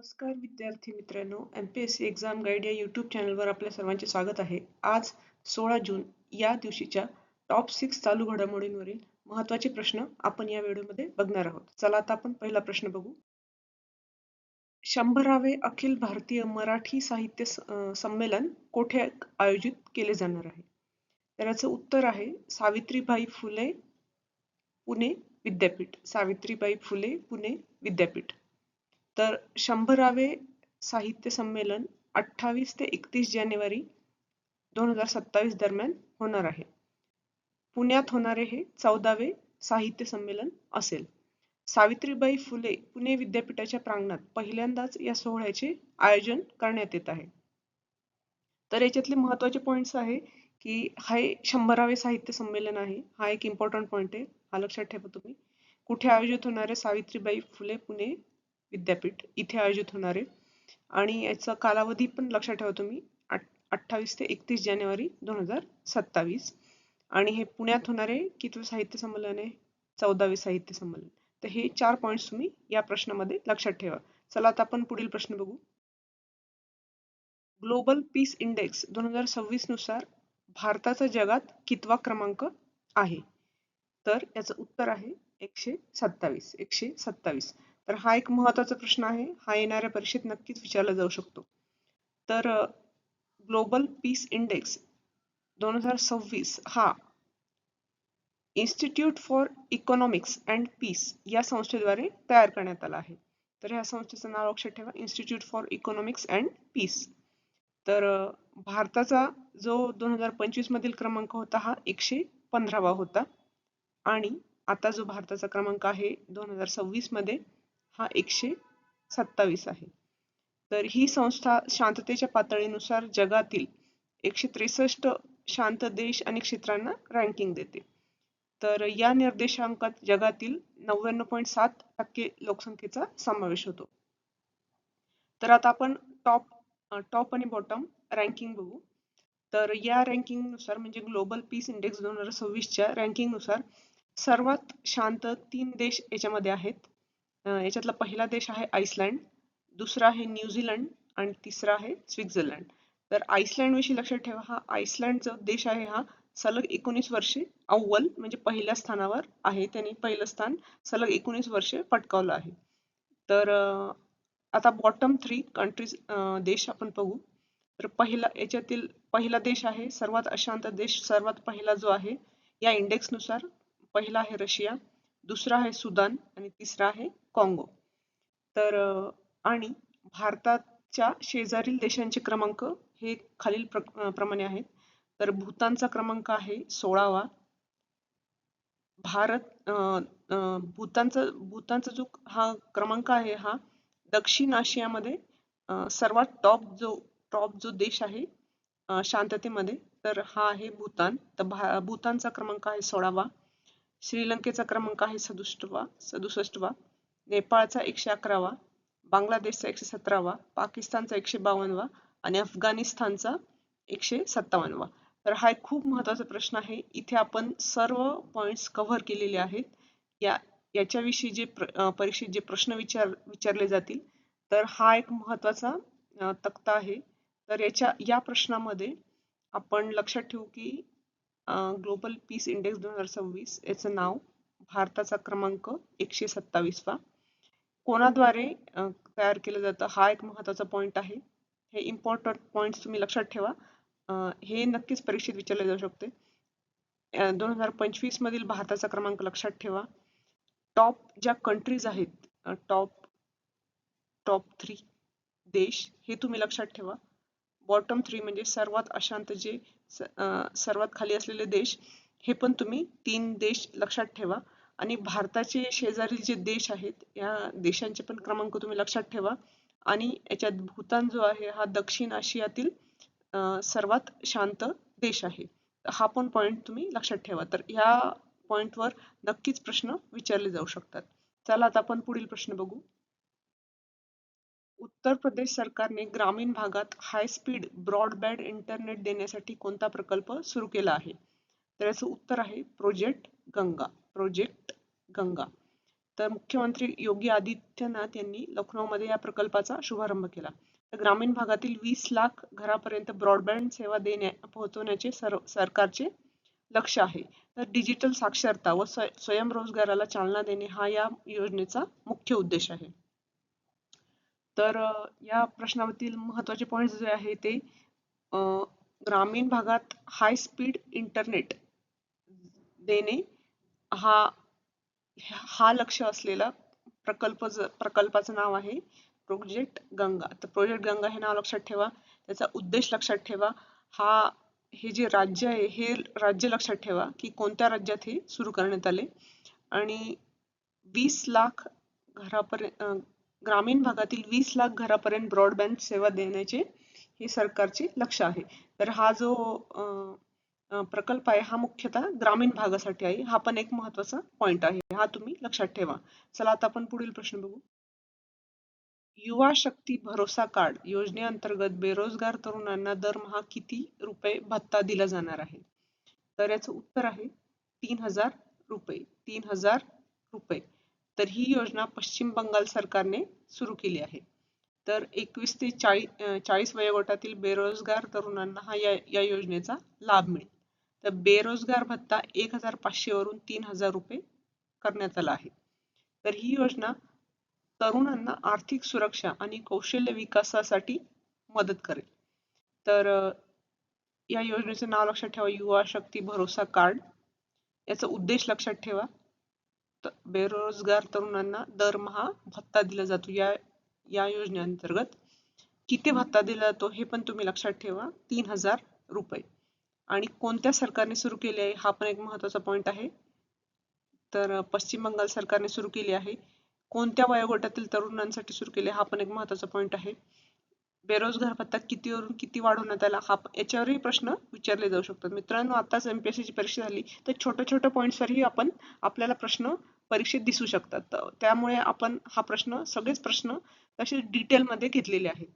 नमस्कार विद्यार्थी मित्रांनो, MPSC एक्झाम गाईड या यूट्यूब चॅनलवर आपल्या सर्वांचे स्वागत आहे. आज 16 जून या दिवशीच्या टॉप 6 चालू घडामोडींवरील महत्त्वाचे प्रश्न आपण या व्हिडिओमध्ये बघणार आहोत. चला आता आपण पहिला प्रश्न बघू. 100वे अखिल भारतीय मराठी साहित्य संमेलन कोठे आयोजित केले जाणार आहे? तर याचं उत्तर आहे सावित्रीबाई फुले पुणे विद्यापीठ. सावित्रीबाई फुले पुणे विद्यापीठ. तर 100वे साहित्य संमेलन 28 ते 31 जानेवारी 2027 दरम्यान होणार आहे. पुण्यात होणारे हे 14वे साहित्य संमेलन असेल. सावित्रीबाई फुले पुणे विद्यापीठाच्या प्रांगणात पहिल्यांदाच या सोहळ्याचे आयोजन करण्यात येत आहे. तर याच्यातले महत्त्वाचे पॉइंट्स आहे की हे 100वे साहित्य संमेलन आहे. हा एक इम्पॉर्टंट पॉइंट आहे, हा लक्षात ठेवा तुम्ही. कुठे आयोजित होणार आहे? सावित्रीबाई फुले पुणे विद्यापीठ इथे आयोजित होणार आहे. आणि याचा कालावधी पण लक्षात ठेवा तुम्ही, 28 ते 31 जानेवारी 2027. आणि हे पुण्यात होणारे कितवे साहित्य संमेलन आहे? 14वे साहित्य संमेलन. तर हे 4 पॉइंट्स तुम्ही या प्रश्नामध्ये लक्षात ठेवा. चला आता आपण पुढील प्रश्न बघू. ग्लोबल पीस इंडेक्स 2026 नुसार भारताचा जगात कितवा क्रमांक आहे? तर याचं उत्तर आहे 127. 127. तर हा एक महत्त्वाचा प्रश्न आहे. हा येणाऱ्या परीक्षेत नक्कीच विचारला जाऊ शकतो. तर ग्लोबल पीस इंडेक्स 2026 हा institute for economics and peace या संस्थेद्वारे तयार करण्यात आला आहे. तर ह्या संस्थेचं नाव लक्षात ठेवा, institute for economics and peace. तर भारताचा जो 2025 मधील क्रमांक होता हा 115वा होता. आणि आता जो भारताचा क्रमांक आहे 2026 मध्ये हा 127 आहे. तर ही संस्था शांततेच्या पातळीनुसार जगातील 163 शांत देश आणि क्षेत्रांना रँकिंग देते. तर या निर्देशांकात जगातील 99.7% लोकसंख्येचा समावेश होतो. तर आता आपण टॉप आणि बॉटम रँकिंग बघू. तर या रँकिंग नुसार म्हणजे ग्लोबल पीस इंडेक्स 2026च्या रँकिंग नुसार सर्वात शांत 3 देश याच्यामध्ये आहेत. याच्यातला पहिला देश आहे आइसलँड, दुसरा आहे न्यूझीलंड आणि तिसरा आहे स्वित्झर्लंड. तर आइसलँड विषयी लक्षात ठेवा, हा आइसलँडचा देश आहे हा सलग 19 वर्षे अव्वल म्हणजे पहिल्या स्थानावर आहे. त्यांनी पहिलं स्थान सलग 19 वर्षे पटकावलं आहे. तर आता बॉटम 3 कंट्रीज देश आपण बघू. तर याच्यातील पहिला देश आहे सर्वात अशांत देश, सर्वात पहिला जो आहे या इंडेक्स नुसार पहिला आहे रशिया, दुसरा आहे सुदान आणि तिसरा आहे काँगो. तर आणि भारताच्या शेजारील देशांचे क्रमांक हे खालील प्रमाणे आहेत. तर भूतानचा क्रमांक आहे 16वा. भूतानचा जो हा क्रमांक आहे हा दक्षिण आशियामध्ये सर्वात टॉप जो देश आहे शांततेमध्ये, तर हा आहे भूतान. तर भूतानचा क्रमांक आहे 16वा. श्रीलंकेचा क्रमांक आहे 67वा. नेपाळचा 111वा, बांगलादेशचा 117वा, पाकिस्तानचा 152वा आणि अफगाणिस्तानचा 157वा. तर हा एक खूप महत्त्वाचा प्रश्न आहे. इथे आपण सर्व पॉइंट्स कव्हर केलेले आहेत. याच्याविषयी जे परीक्षेत जे प्रश्न विचारले जातील, तर हा एक महत्त्वाचा तक्ता आहे. तर या प्रश्नामध्ये आपण लक्षात ठेवू की ग्लोबल पीस इंडेक्स 2026 याचं नाव, भारताचा क्रमांक 127वा कोणाद्वारे तयार केलं जातं, हा एक महत्त्वाचा पॉइंट आहे. हे इम्पॉर्टंट पॉइंट्स तुम्ही लक्षात ठेवा. हे नक्कीच परीक्षेत विचारले जाऊ शकते. 2025 मधील भारताचा क्रमांक लक्षात ठेवा. टॉप ज्या कंट्रीज आहेत, टॉप 3 देश हे तुम्ही लक्षात ठेवा. बॉटम 3 म्हणजे सर्वात अशांत जे सर्वात खाली असलेले देश, हे पण तुम्ही 3 देश लक्षात ठेवा. आणि भारताचे शेजारील जे देश आहेत या देशांचे पण क्रमांक तुम्ही लक्षात ठेवा. आणि याच्यात भूतान जो आहे हा दक्षिण आशियातील सर्वात शांत देश आहे. हा पण पॉइंट तुम्ही लक्षात ठेवा. तर ह्या पॉइंटवर नक्कीच प्रश्न विचारले जाऊ शकतात. चला आता आपण पुढील प्रश्न बघू. उत्तर प्रदेश सरकारने ग्रामीण भागात हाय स्पीड ब्रॉडबँड इंटरनेट देण्यासाठी कोणता प्रकल्प सुरू केला आहे? तर याचं उत्तर आहे प्रोजेक्ट गंगा. तर मुख्यमंत्री योगी आदित्यनाथ यांनी लखनौमध्ये या प्रकल्पाचा शुभारंभ केला. तर ग्रामीण भागातील 20 लाख घरापर्यंत ब्रॉडबँड सेवा पोहोचवण्याचे सरकारचे लक्ष आहे. तर डिजिटल साक्षरता व स्वयंरोजगाराला चालना देणे हा या योजनेचा मुख्य उद्देश आहे. तर या प्रश्नामधील महत्त्वाचे पॉइंट्स जे आहे ते ग्रामीण भागात हाय स्पीड इंटरनेट देणे हा लक्ष असलेला प्रकल्पाचं नाव आहे प्रोजेक्ट गंगा. तर प्रोजेक्ट गंगा हे नाव लक्षात ठेवा, त्याचा उद्देश लक्षात ठेवा. हे जे राज्य आहे हे राज्य लक्षात ठेवा की कोणत्या राज्यात हे सुरू करण्यात आले. आणि 20 लाख घरापर्यंत ग्रामीण भागातील 20 लाख घरापर्यंत ब्रॉडबँड सेवा देण्याचे हे सरकारचे लक्ष आहे. तर हा जो प्रकल्प आहे हा मुख्यतः ग्रामीण भागासाठी आहे. हा पण एक महत्वाचा पॉइंट आहे, हा तुम्ही लक्षात ठेवा. चला आता आपण पुढील प्रश्न बघू. युवा शक्ती भरोसा कार्ड योजनेअंतर्गत बेरोजगार तरुणांना दरमहा किती रुपये भत्ता दिला जाणार आहे? तर याचं उत्तर आहे 3000 रुपये. 3000 रुपये. तर ही योजना पश्चिम बंगाल सरकारने सुरू केली आहे. तर 21 ते 40 वयोगटातील बेरोजगार तरुणांना या योजनेचा लाभ मिळेल. तर बेरोजगार भत्ता 1500 वरून 3000 रुपये करण्यात आला आहे. तर ही योजना तरुणांना आर्थिक सुरक्षा आणि कौशल्य विकासासाठी मदत करेल. तर या योजनेचे नाव लक्षात ठेवा, युवा शक्ती भरोसा कार्ड. याचा उद्देश लक्षात ठेवा, बेरोजगार तरुणांना दरमहा भत्ता दिला जातो. या योजनेअंतर्गत किती भत्ता दिला जातो हे पण तुम्ही लक्षात ठेवा, 3000 रुपये. आणि कोणत्या सरकारने सुरू केले आहे हा पण एक महत्वाचा पॉइंट आहे. तर पश्चिम बंगाल सरकारने सुरू केली आहे. कोणत्या वयोगटातील तरुणांसाठी सुरू केले हा पण एक महत्वाचा पॉइंट आहे. बेरोजगार भत्ता कितीवरून किती वाढवण्यात आला याच्यावरही प्रश्न विचारले जाऊ शकतात. मित्रांनो, आताच MPSC ची परीक्षा झाली तर छोट्या पॉइंट्सवरही आपल्याला प्रश्न परीक्षेत दिसू शकतात. त्यामुळे आपण सगळेच प्रश्न तसे डिटेलमध्ये घेतलेले आहेत.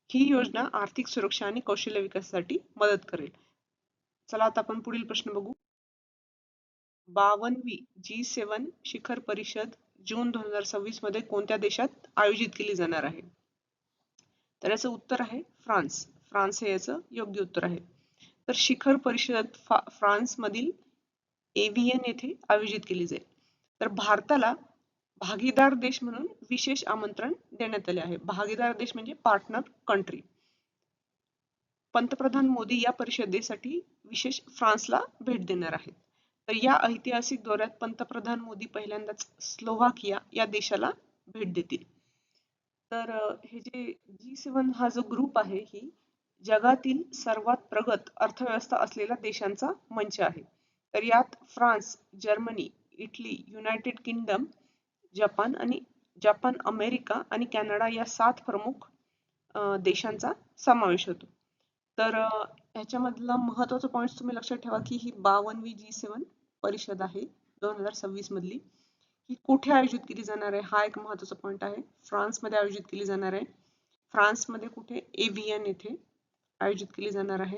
ही योजना आर्थिक सुरक्षा आणि कौशल्य विकासासाठी मदत करेल. चला आता आपण पुढील प्रश्न बघू. 52वी G7 शिखर परिषद जून 2026 मध्ये कोणत्या देशात आयोजित केली जाणार आहे? तर याचं उत्तर आहे फ्रान्स. फ्रान्स हे याचं योग्य उत्तर आहे. तर शिखर परिषद फ्रान्स मधील एव्हियन येथे आयोजित केली जाईल. तर भारताला भागीदार देश म्हणून विशेष आमंत्रण देण्यात आले आहे. भागीदार देश म्हणजे पार्टनर कंट्री. पंतप्रधान मोदी या परिषदेसाठी विशेष फ्रान्सला भेट देणार आहेत. तर या ऐतिहासिक दौऱ्यात पंतप्रधान मोदी पहिल्यांदाच स्लोव्हाकिया या देशाला भेट देतील. तर हे जे G7 हा जो ग्रुप आहे ही जगातील सर्वात प्रगत अर्थव्यवस्था असलेल्या देशांचा मंच आहे. तर यात France, Germany, Italy, United kingdom, Japan, America आणि कॅनडा या 7 प्रमुख देशांचा समावेश होतो. तर ह्याच्यामधला महत्वाचा पॉइंट तुम्ही लक्षात ठेवा की ही 52वी G7 परिषद आहे 2026 मधली. ही कुठे आयोजित केली जाणार आहे हा एक महत्वाचा पॉइंट आहे. फ्रान्समध्ये आयोजित केली जाणार आहे. फ्रान्समध्ये कुठे? एव्हियन येथे आयोजित केली जाणार आहे.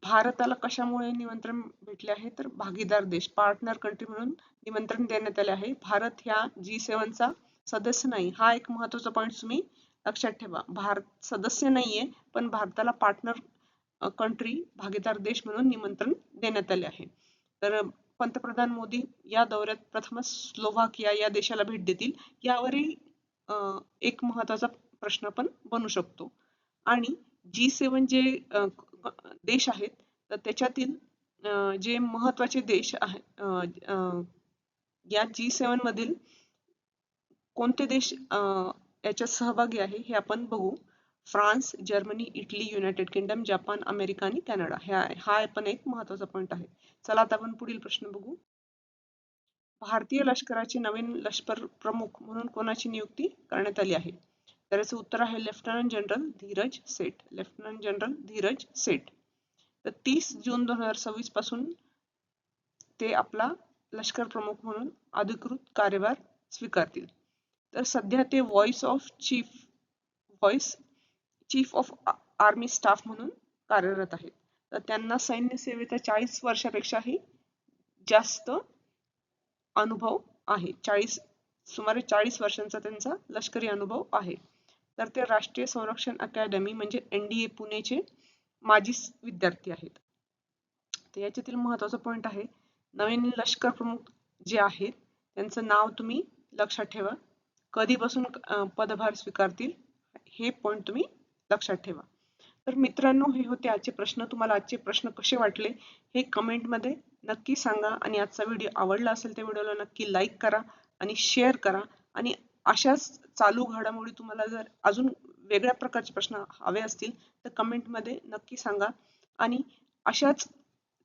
भारताला कशामुळे निमंत्रण भेटले आहे? तर भागीदार देश, पार्टनर कंट्री म्हणून निमंत्रण देण्यात आले आहे. भारत ह्या G7 चा सदस्य नाही, हा एक महत्वाचा पॉइंट तुम्ही लक्षात ठेवा. भारत सदस्य नाहीये पण भारताला पार्टनर कंट्री, भागीदार देश म्हणून निमंत्रण देण्यात आले आहे. तर पंतप्रधान मोदी या दौऱ्यात प्रथमच स्लोव्हाकिया या देशाला भेट देतील. यावरही एक महत्वाचा प्रश्न पण बनू शकतो. आणि G7 जे देश आहेत तर त्याच्यातील जे महत्वाचे देश आहेत या G7 मधील कोणते देश याच्यात सहभागी आहे हे आपण बघू. France, Germany, Italy, United kingdom, Japan, America आणि कॅनडा हा पण एक महत्वाचा पॉइंट आहे. चला आता आपण पुढील प्रश्न बघू. भारतीय लष्कराचे नवीन लष्कर प्रमुख म्हणून कोणाची नियुक्ती करण्यात आली आहे? तर याचं उत्तर आहे लेफ्टनंट जनरल धीरज सेठ. लेफ्टनंट जनरल धीरज सेठ. तर 30 जून 2026 पासून ते आपला लष्कर प्रमुख म्हणून अधिकृत कार्यभार स्वीकारतील. तर सध्या ते चीफ ऑफ आर्मी स्टाफ म्हणून कार्यरत आहेत. तर त्यांना सैन्य सेवेचा 40 वर्षापेक्षाही जास्त अनुभव आहे. 40 सुमारे 40 वर्षांचा त्यांचा लष्करी अनुभव आहे. तर ते राष्ट्रीय संरक्षण अकादमी म्हणजे NDA पुणेचे माजी विद्यार्थी आहेत. तर याच्यातील महत्त्वाचा पॉईंट आहे, नवीन लष्कर प्रमुख जे आहेत त्यांचं नाव तुम्ही लक्षात ठेवा. कधीपासून पदभार स्वीकारतील हे पॉईंट तुम्ही लक्षात ठेवा. तर मित्रांनो, हे होते आजचे प्रश्न. तुम्हाला आजचे प्रश्न कसे वाटले हे कमेंटमध्ये नक्की सांगा. आणि आजचा व्हिडिओ आवडला असेल तर व्हिडिओला नक्की लाईक करा आणि शेअर करा. आणि अशाच चालू घडामोडी तुम्हाला जर अजून वेगळ्या प्रकारचे प्रश्न हवे असतील तर कमेंटमध्ये नक्की सांगा. आणि अशाच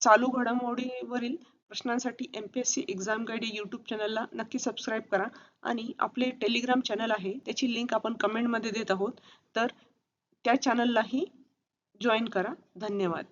चालू घडामोडीवरील प्रश्नांसाठी MPSC एक्झाम गाईड YouTube चॅनलला नक्की सबस्क्राईब करा. आणि आपले टेलिग्राम चॅनल आहे त्याची लिंक आपण कमेंटमध्ये देत आहोत, तर त्या चॅनललाही जॉईन करा. धन्यवाद.